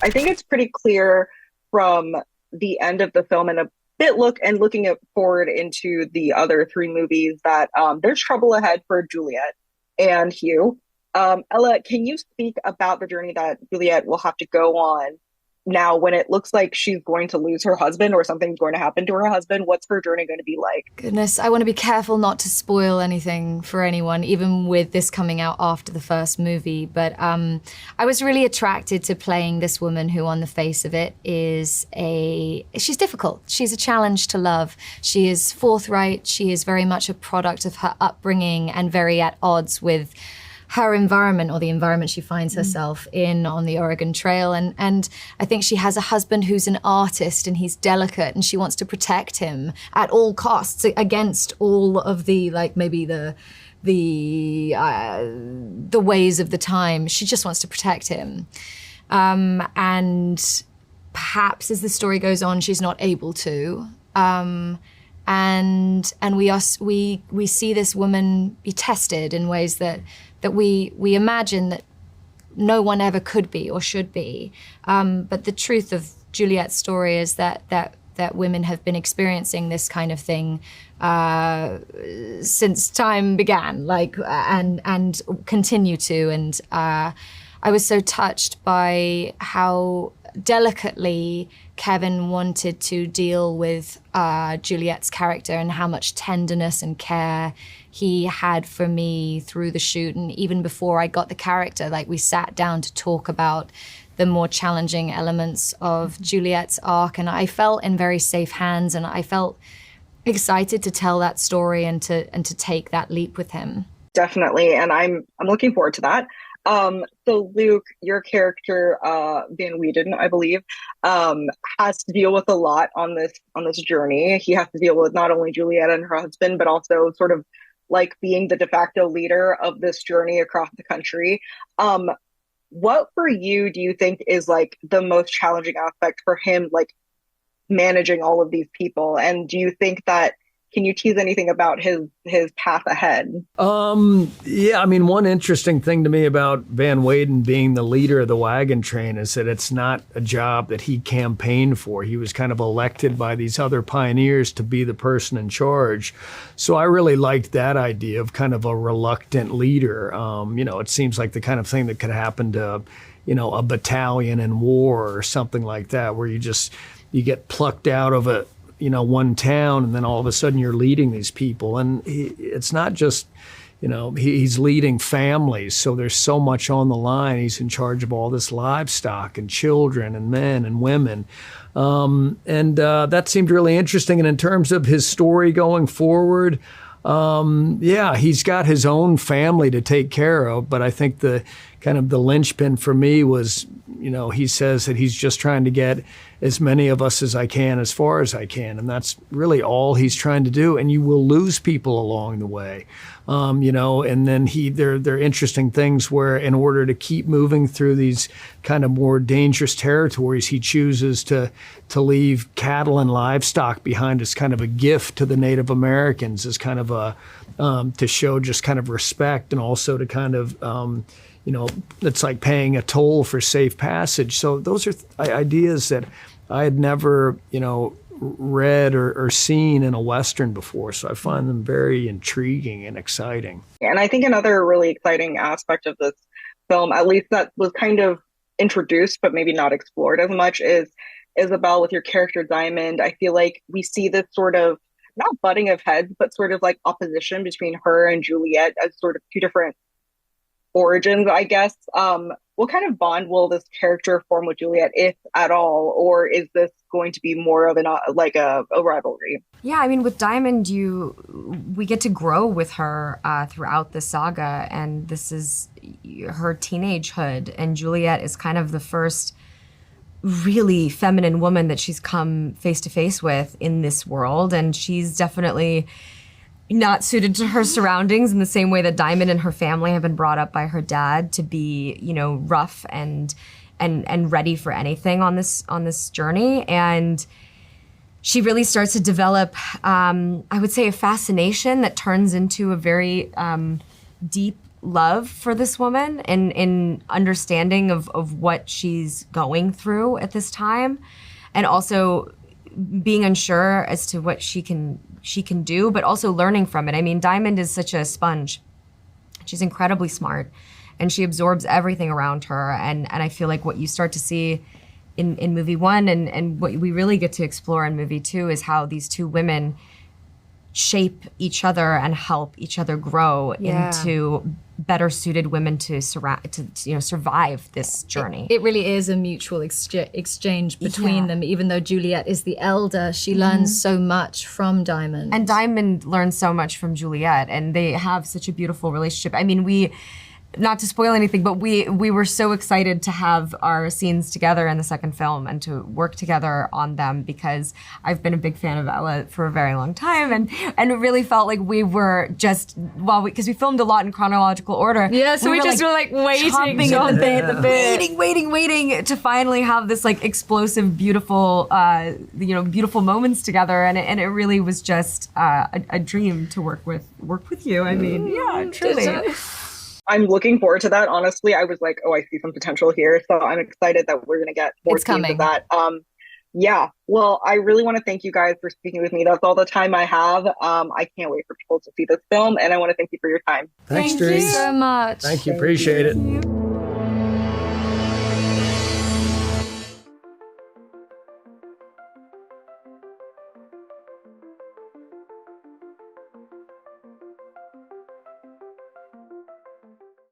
I think it's pretty clear from the end of the film and a bit looking at forward into the other three movies that there's trouble ahead for Juliet and Hugh. Ella, can you speak about the journey that Juliet will have to go on now when it looks like she's going to lose her husband or something's going to happen to her husband? What's her journey going to be like? Goodness, I want to be careful not to spoil anything for anyone, even with this coming out after the first movie. But I was really attracted to playing this woman who, on the face of it, she's difficult. She's a challenge to love. She is forthright. She is very much a product of her upbringing and very at odds with her environment, or the environment she finds herself in on the Oregon Trail. And I think she has a husband who's an artist and he's delicate and she wants to protect him at all costs against all of the, like, maybe the ways of the time. She just wants to protect him. And perhaps as the story goes on, she's not able to. And we see this woman be tested in ways that we imagine that no one ever could be or should be. But the truth of Juliet's story is that women have been experiencing this kind of thing since time began, and continue to. And I was so touched by how delicately Kevin wanted to deal with Juliet's character and how much tenderness and care he had for me through the shoot. And even before I got the character, like, we sat down to talk about the more challenging elements of Juliet's arc. And I felt in very safe hands, and I felt excited to tell that story and to take that leap with him. Definitely, and I'm looking forward to that. So Luke, your character, Van Weydan, I believe, has to deal with a lot on this journey. He has to deal with not only Juliet and her husband, but also sort of like being the de facto leader of this journey across the country. What for you do you think is like the most challenging aspect for him, like managing all of these people? And do you think that, can you tease anything about his path ahead? Yeah, I mean, one interesting thing to me about Van Weyden being the leader of the wagon train is that it's not a job that he campaigned for. He was kind of elected by these other pioneers to be the person in charge. So I really liked that idea of kind of a reluctant leader. It seems like the kind of thing that could happen to, a battalion in war or something like that, where you get plucked out of one town, and then all of a sudden you're leading these people. And it's not just, he's leading families. So there's so much on the line. He's in charge of all this livestock and children and men and women. That seemed really interesting. And in terms of his story going forward, he's got his own family to take care of. But I think the kind of the linchpin for me was, he says that he's just trying to get as many of us as I can, as far as I can. And that's really all he's trying to do. And you will lose people along the way, and then there are interesting things where, in order to keep moving through these kind of more dangerous territories, he chooses to leave cattle and livestock behind as kind of a gift to the Native Americans, as kind of a, to show just kind of respect, and also to kind of, it's like paying a toll for safe passage. So those are ideas that I had never, read or seen in a Western before. So I find them very intriguing and exciting. And I think another really exciting aspect of this film, at least that was kind of introduced but maybe not explored as much, is Isabelle with your character Diamond. I feel like we see this sort of, not butting of heads, but sort of like opposition between her and Juliet as sort of two different origins, I guess. What kind of bond will this character form with Juliet, if at all, or is this going to be more of a rivalry? Yeah, I mean, with Diamond, we get to grow with her throughout the saga, and this is her teenagehood, and Juliet is kind of the first really feminine woman that she's come face to face with in this world, and she's definitely not suited to her surroundings in the same way that Diamond and her family have been brought up by her dad to be, rough and ready for anything on this journey. And she really starts to develop, I would say, a fascination that turns into a very deep love for this woman and in understanding of what she's going through at this time, and also being unsure as to what she can do, but also learning from it. I mean, Diamond is such a sponge. She's incredibly smart, and she absorbs everything around her. And I feel like what you start to see in movie 1 and what we really get to explore in movie 2 is how these two women shape each other and help each other grow into better suited women to survive this journey. It really is a mutual exchange between them. Even though Juliet is the elder, she learns so much from Diamond. And Diamond learns so much from Juliet, and they have such a beautiful relationship. I mean, not to spoil anything, but we were so excited to have our scenes together in the second film and to work together on them, because I've been a big fan of Ella for a very long time, and it really felt like we were just, because we filmed a lot in chronological order. Yeah, so we just were like waiting at the bit. Waiting to finally have this like explosive, beautiful, beautiful moments together, and it really was just a dream to work with you. I mean, yeah, truly. I'm looking forward to that. Honestly, I was like, oh, I see some potential here. So I'm excited that we're going to get more scenes of that. Yeah. Well, I really want to thank you guys for speaking with me. That's all the time I have. I can't wait for people to see this film, and I want to thank you for your time. Thanks, Thank you so much. Thank you. Appreciate it.